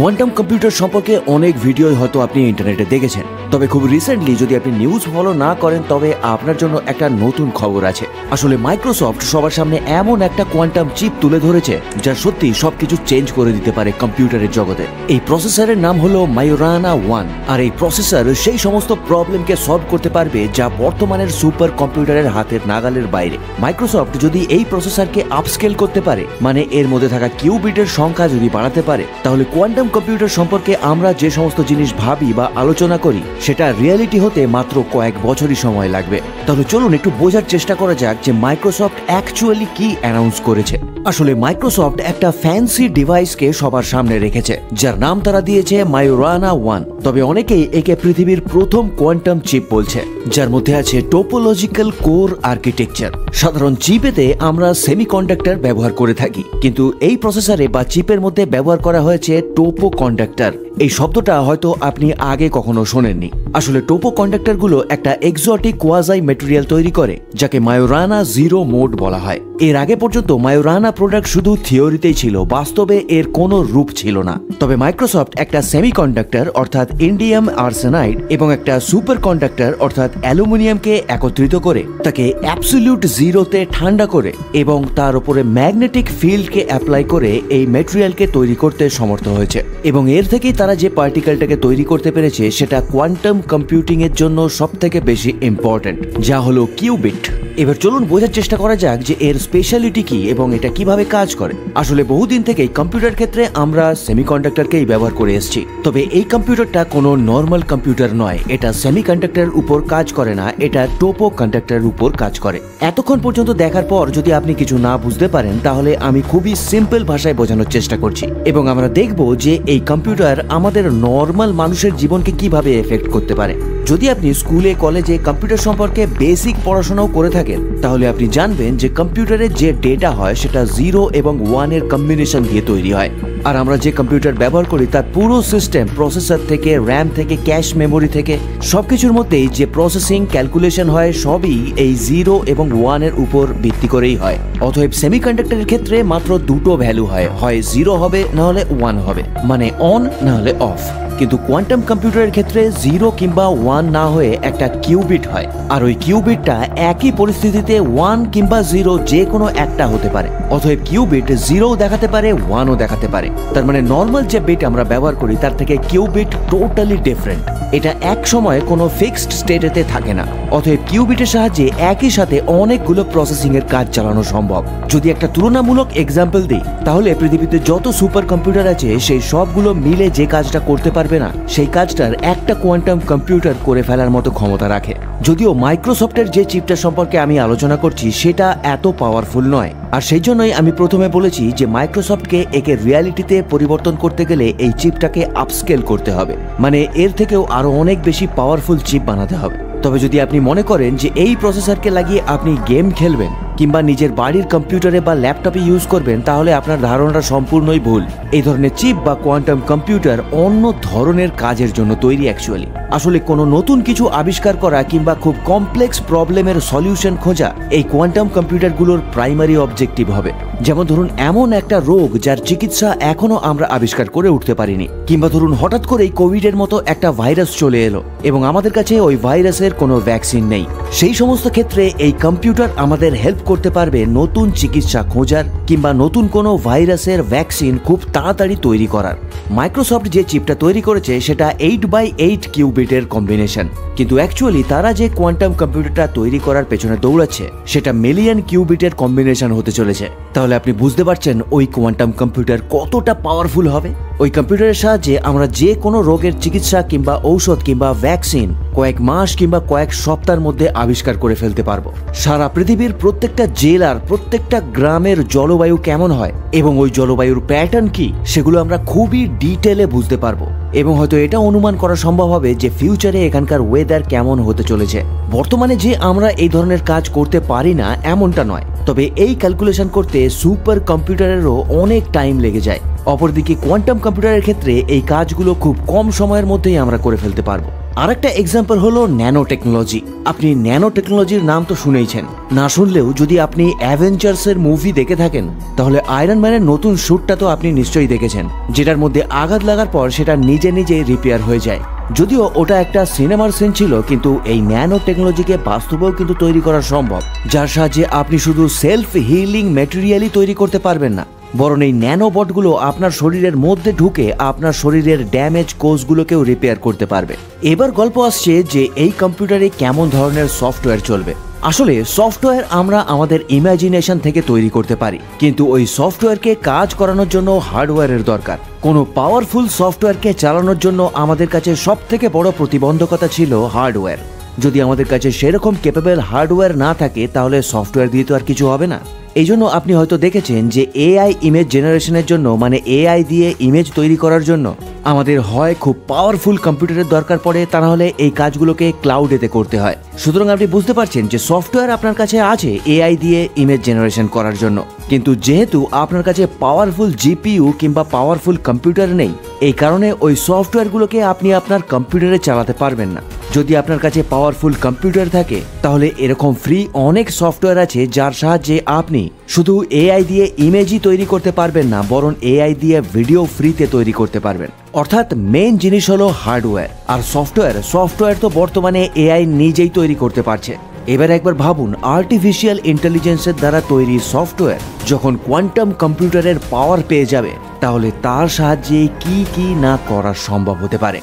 Quantum computer সম্পর্কে অনেক video হয়তো আপনি ইন্টারনেটে দেখেছেন, তবে খুব রিসেন্টলি যদি আপনি নিউজ ফলো না করেন তবে আপনার জন্য একটা নতুন খবর আছে। আসলে মাইক্রোসফট সবার সামনে এমন একটা কোয়ান্টাম চিপ তুলে ধরেছে যা সত্যি সবকিছু চেঞ্জ করে দিতে পারে কম্পিউটারের জগতে। এই প্রসেসরের নাম হলো মায়োরানা 1, আর এই প্রসেসর সেই সমস্ত প্রবলেমকে সলভ করতে পারবে যা বর্তমানের সুপার কম্পিউটারের হাতের নাগালের বাইরে। মাইক্রোসফট যদি এই প্রসেসরকে আপস্কেল করতে পারে, মানে এর মধ্যে থাকা কিউবিটের সংখ্যা যদি বাড়াতে পারে, তাহলে কোয়ান্টাম কম্পিউটার সম্পর্কে আমরা যে সমস্ত জিনিস ভাবি বা আলোচনা করি সেটা রিয়েলিটি হতে মাত্র কয়েক বছরই সময় লাগবে। তাহলে চলুন একটু বোঝার চেষ্টা করা যাক যে মাইক্রোসফট অ্যাকচুয়ালি কি অ্যানাউন্স করেছে। আসলে মাইক্রোসফট একটা ফ্যান্সি ডিভাইসকে সবার সামনে রেখেছে যার নাম তারা দিয়েছে মায়োরানা 1। তবে অনেকেই একে পৃথিবীর প্রথম কোয়ান্টাম চিপ বলছে, যার মধ্যে আছে টোপোলজিক্যাল কোর আর্কিটেকচার। সাধারণ চিপেতে আমরা সেমিকন্ডাক্টর ব্যবহার করে থাকি, কিন্তু এই প্রসেসরে বা চিপের মধ্যে ব্যবহার করা হয়েছে টোপো কন্ডাক্টর। এই শব্দটা হয়তো আপনি আগে কখনো শোনেননি। আসলে টোপো কন্ডাক্টর গুলো একটা এক্সোটিক কোয়াজাই মেটেরিয়াল তৈরি করে যাকে মায়োরানা 0 মোড বলা হয়। এর আগে পর্যন্ত মায়োরানা প্রোডাক্ট শুধু থিওরিতেই ছিল, বাস্তবে এর কোনো রূপ ছিল না। তবে মাইক্রোসফট একটা সেমিকন্ডাক্টর অর্থাৎ ইন্ডিয়াম আর্সেনাইড এবং একটা সুপার কন্ডাক্টর অর্থাৎ অ্যালুমিনিয়ামকে একত্রিত করে তাকে অ্যাবসলিউট জিরোতে ঠান্ডা করে এবং তার উপরে ম্যাগনেটিক ফিল্ডকে অ্যাপ্লাই করে এই মেটেরিয়ালকে তৈরি করতে সমর্থ হয়েছে। এবং এর থেকেই তারা যে পার্টিকেলটাকে তৈরি করতে পেরেছে সেটা কোয়ান্টাম কম্পিউটিং এর জন্য সবথেকে বেশি ইম্পর্টেন্ট, যা হলো কিউবিট। এবার চলুন বোঝার চেষ্টা করা যাক যে এর স্পেশালিটি কি এবং এটা কিভাবে কাজ করে। আসলে বহুদিন থেকেই কম্পিউটার ক্ষেত্রে আমরা সেমিকন্ডাক্টরকেই ব্যবহার করে এসেছি, তবে এই কম্পিউটারটা কোনো নর্মাল কম্পিউটার নয়। এটা সেমিকন্ডাক্টরের উপর কাজ করে না, এটা টোপো কন্ডাক্টরের উপর কাজ করে। এতক্ষণ পর্যন্ত দেখার পর যদি আপনি কিছু না বুঝতে পারেন তাহলে আমি খুবই সিম্পল ভাষায় বোঝানোর চেষ্টা করছি এবং আমরা দেখব যে এই কম্পিউটার আমাদের নর্মাল মানুষের জীবনকে কিভাবে এফেক্ট করতে পারে। যদি আপনি স্কুলে কলেজে কম্পিউটার সম্পর্কে বেসিক পড়াশোনাও করে থাকেন তাহলে আপনি জানবেন যে কম্পিউটারের যে ডেটা হয় সেটা 0 এবং 1 এর কম্বিনেশন দিয়ে তৈরি হয়। আর আমরা যে কম্পিউটার ব্যবহার করি তার পুরো সিস্টেম, প্রসেসর থেকে র্যাম থেকে ক্যাশ মেমোরি থেকে সবকিছুর মধ্যেই যে প্রসেসিং ক্যালকুলেশন হয় সবই এই 0 এবং 1 এর উপর ভিত্তি করেই হয়। অতএব সেমিকন্ডাক্টরের ক্ষেত্রে মাত্র দুটো ভ্যালু হয় 0 হবে না হলে 1 হবে, মানে অন না হলে অফ। কিন্তু কোয়ান্টাম কম্পিউটারের ক্ষেত্রে 0 কিংবা 1 না হয়ে একটা কিউবিট হয়, আর ওই কিউবিটটা একই পরিস্থিতিতে 1 কিংবা 0 যে কোনো একটা হতে পারে। অতএব কিউবিট 0ও দেখাতে পারে, 1ও দেখাতে পারে। তার মানে নর্মাল যে বিট আমরা ব্যবহার করি তার থেকে কিউবিট টোটালি ডিফারেন্ট। এটা এক সময় কোনো ফিক্সড স্টেটেতে থাকে না। অতএব কিউবিটের সাহায্যে একই সাথে অনেকগুলো প্রসেসিং এর কাজ চালানো সম্ভব। যদি একটা তুলনামূলক এক্সাম্পল দিই তাহলে পৃথিবীতে যত সুপার কম্পিউটার আছে সেই সবগুলো মিলে যে কাজটা করতে পারবে না সেই কাজটার একটা কোয়ান্টাম কম্পিউটার করে ফেলার মতো ক্ষমতা রাখে। যদিও মাইক্রোসফটের যে চিপটা সম্পর্কে আমি আলোচনা করছি সেটা এত পাওয়ারফুল নয়, আর সেই জন্যই আমি প্রথমে বলেছি যে মাইক্রোসফটকে একে রিয়ালিটিতে পরিবর্তন করতে গেলে এই চিপটাকে আপস্কেল করতে হবে, মানে এর থেকেও আরো অনেক বেশি পাওয়ারফুল চিপ বানাতে হবে। তবে যদি আপনি মনে করেন যে এই প্রসেসরকে লাগিয়ে আপনি গেম খেলবেন কিংবা নিজের বাড়ির কম্পিউটারে বা ল্যাপটপে ইউজ করবেন তাহলে আপনার ধারণাটা সম্পূর্ণই ভুল। এই ধরনের চিপ বা কোয়ান্টাম কম্পিউটার অন্য ধরনের কাজের জন্য তৈরি অ্যাকচুয়ালি। আসলে কোনো নতুন কিছু আবিষ্কার করা কিংবা খুব কমপ্লেক্স প্রবলেমের সলিউশন খোঁজা এই কোয়ান্টাম কম্পিউটারগুলোর প্রাইমারি অবজেক্টিভ হবে। যেমন ধরুন এমন একটা রোগ যার চিকিৎসা এখনো আমরা আবিষ্কার করে উঠতে পারিনি, কিংবা ধরুন হঠাৎ করেই কোভিডের মতো একটা ভাইরাস চলে এলো এবং আমাদের কাছে ওই ভাইরাসের কোনো ভ্যাকসিন নেই। সেই সমস্ত ক্ষেত্রে এই কম্পিউটার আমাদের হেল্প করতে পারবে নতুন চিকিৎসা খোঁজার কিংবা নতুন কোনো ভাইরাসের ভ্যাকসিন খুব তাড়াতাড়ি তৈরি করার। মাইক্রোসফট যে চিপটা তৈরি করেছে সেটা 8x8 কিউবিটের কম্বিনেশন, কিন্তু অ্যাকচুয়ালি তারা যে কোয়ান্টাম কম্পিউটারটা তৈরি করার পেছনে দৌড়াচ্ছে সেটা মিলিয়ন কিউবিটের কম্বিনেশন হতে চলেছে। তাহলে আপনি বুঝতে পারছেন ওই কোয়ান্টাম কম্পিউটার কতটা পাওয়ারফুল হবে। ওই কম্পিউটারের সাহায্যে আমরা যে কোনো রোগের চিকিৎসা কিংবা ঔষধ কিংবা ভ্যাকসিন কয়েক মাস কিংবা কয়েক সপ্তাহের মধ্যে আবিষ্কার করে ফেলতে পারবো। সারা পৃথিবীর প্রত্যেকটা জেলার প্রত্যেকটা গ্রামের জলবায়ু কেমন হয় এবং ওই জলবায়ুর প্যাটার্ন কি সেগুলো আমরা খুবই ডিটেলে বুঝতে পারবো এবং হয়তো এটা অনুমান করা সম্ভব হবে যে ফিউচারে এখানকার ওয়েদার কেমন হতে চলেছে। বর্তমানে যে আমরা এই ধরনের কাজ করতে পারি না এমনটা নয়, তবে এই ক্যালকুলেশন করতে সুপার কম্পিউটারেরও অনেক টাইম লেগে যায়। অপরদিকে কোয়ান্টাম কম্পিউটারের ক্ষেত্রে এই কাজগুলো খুব কম সময়ের মধ্যেই আমরা করে ফেলতে পারবো। আরেকটা এক্সাম্পল হলো ন্যানো টেকনোলজি। আপনি ন্যানো টেকনোলজির নাম তো শুনেইছেন, না শুনলেও যদি আপনি অ্যাভেঞ্জার্সের মুভি দেখে থাকেন তাহলে আয়রন ম্যানের নতুন স্যুটটা তো আপনি নিশ্চয়ই দেখেছেন, যেটার মধ্যে আঘাত লাগার পর সেটা নিজে নিজেই রিপেয়ার হয়ে যায়। যদিও ওটা একটা সিনেমার সিন ছিল, কিন্তু এই ন্যানো টেকনোলজিকে বাস্তবেও কিন্তু তৈরি করা সম্ভব, যার সাহায্যে আপনি শুধু সেলফ হিলিং ম্যাটেরিয়ালই তৈরি করতে পারবেন না, বরং এই ন্যানোবটগুলো আপনার শরীরের মধ্যে ঢুকে আপনার শরীরের ড্যামেজ কোষগুলোকেও রিপেয়ার করতে পারবে। এবার গল্প আসছে যে এই কম্পিউটারে কেমন ধরনের সফটওয়্যার চলবে। আসলে সফটওয়্যার আমরা আমাদের ইমাজিনেশন থেকে তৈরি করতে পারি, কিন্তু ওই সফটওয়্যারকে কাজ করানোর জন্য হার্ডওয়্যারের দরকার। কোনো পাওয়ারফুল সফটওয়্যারকে চালানোর জন্য আমাদের কাছে সবথেকে বড় প্রতিবন্ধকতা ছিল হার্ডওয়্যার। যদি আমাদের কাছে সেরকম ক্যাপেবল হার্ডওয়্যার না থাকে তাহলে সফটওয়্যার দিয়ে তো আর কিছু হবে না। এই জন্য আপনি হয়তো দেখেছেন যে এআই ইমেজ জেনারেশনের জন্য, মানে এআই দিয়ে ইমেজ তৈরি করার জন্য আমাদের হয় খুব পাওয়ারফুল কম্পিউটারের দরকার পড়ে, তা নাহলে এই কাজগুলোকে ক্লাউডেতে করতে হয়। সুতরাং আপনি বুঝতে পারছেন যে সফটওয়্যার আপনার কাছে আছে এআই দিয়ে ইমেজ জেনারেশন করার জন্য, কিন্তু যেহেতু আপনার কাছে পাওয়ারফুল জিপিইউ কিংবা পাওয়ারফুল কম্পিউটার নেই, এই কারণে ওই সফটওয়্যারগুলোকে আপনি আপনার কম্পিউটারে চালাতে পারবেন না। যদি আপনার কাছে পাওয়ারফুল কম্পিউটার থাকে তাহলে এরকম ফ্রি অনেক সফটওয়্যার আছে যার সাহায্যে আপনি শুধু এআই দিয়ে ইমেজই তৈরি করতে পারবেন না, বরং এআই দিয়ে ভিডিও ফ্রিতে তৈরি করতে পারবেন। অর্থাৎ মেইন জিনিস হলো হার্ডওয়্যার, আর সফটওয়্যার তো বর্তমানে এআই নিজেই তৈরি করতে পারছে। এবার একবার ভাবুন, আর্টিফিশিয়াল ইন্টেলিজেন্সের দ্বারা তৈরি সফটওয়্যার যখন কোয়ান্টাম কম্পিউটারের পাওয়ার পেয়ে যাবে তাহলে তার সাহায্যে কি কি না করা সম্ভব হতে পারে।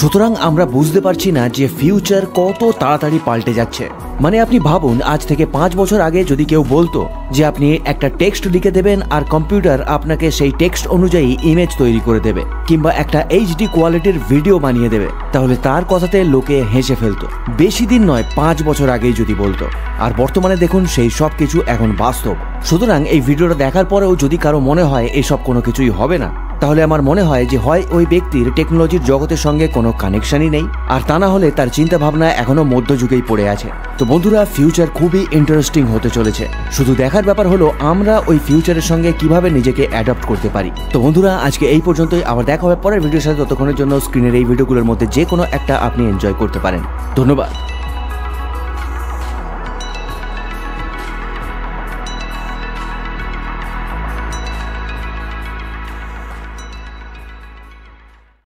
সুতরাং আমরা বুঝতে পারছি না যে ফিউচার কত তাড়াতাড়ি পাল্টে যাচ্ছে। মানে আপনি ভাবুন, আজ থেকে 5 বছর আগে যদি কেউ বলতো যে আপনি একটা টেক্সট লিখে দেবেন আর কম্পিউটার আপনাকে সেই টেক্সট অনুযায়ী ইমেজ তৈরি করে দেবে কিংবা একটা এইচডি কোয়ালিটির ভিডিও বানিয়ে দেবে, তাহলে তার কথাতে লোকে হেসে ফেলতো। বেশি দিন নয়, 5 বছর আগেই যদি বলতো। আর বর্তমানে দেখুন সেই সব কিছু এখন বাস্তব। সুতরাং এই ভিডিওটা দেখার পরেও যদি কারো মনে হয় এসব কোনো কিছুই হবে না, তাহলে আমার মনে হয় যে হয় ওই ব্যক্তির টেকনোলজির জগতের সঙ্গে কোনো কানেকশনই নেই, আর তা না হলে তার চিন্তা ভাবনা এখনো মধ্যযুগেই পড়ে আছে। তো বন্ধুরা, ফিউচার খুবই ইন্টারেস্টিং হতে চলেছে। শুধু দেখার ব্যাপার হলো আমরা ওই ফিউচারের সঙ্গে কিভাবে নিজেকে অ্যাডপ্ট করতে পারি। তো বন্ধুরা, আজকে এই পর্যন্তই। আবার দেখা হবে পরের ভিডিওর সাথে। ততক্ষণের জন্য স্ক্রিনের এই ভিডিওগুলোর মধ্যে যে কোনো একটা আপনি এনজয় করতে পারেন। ধন্যবাদ।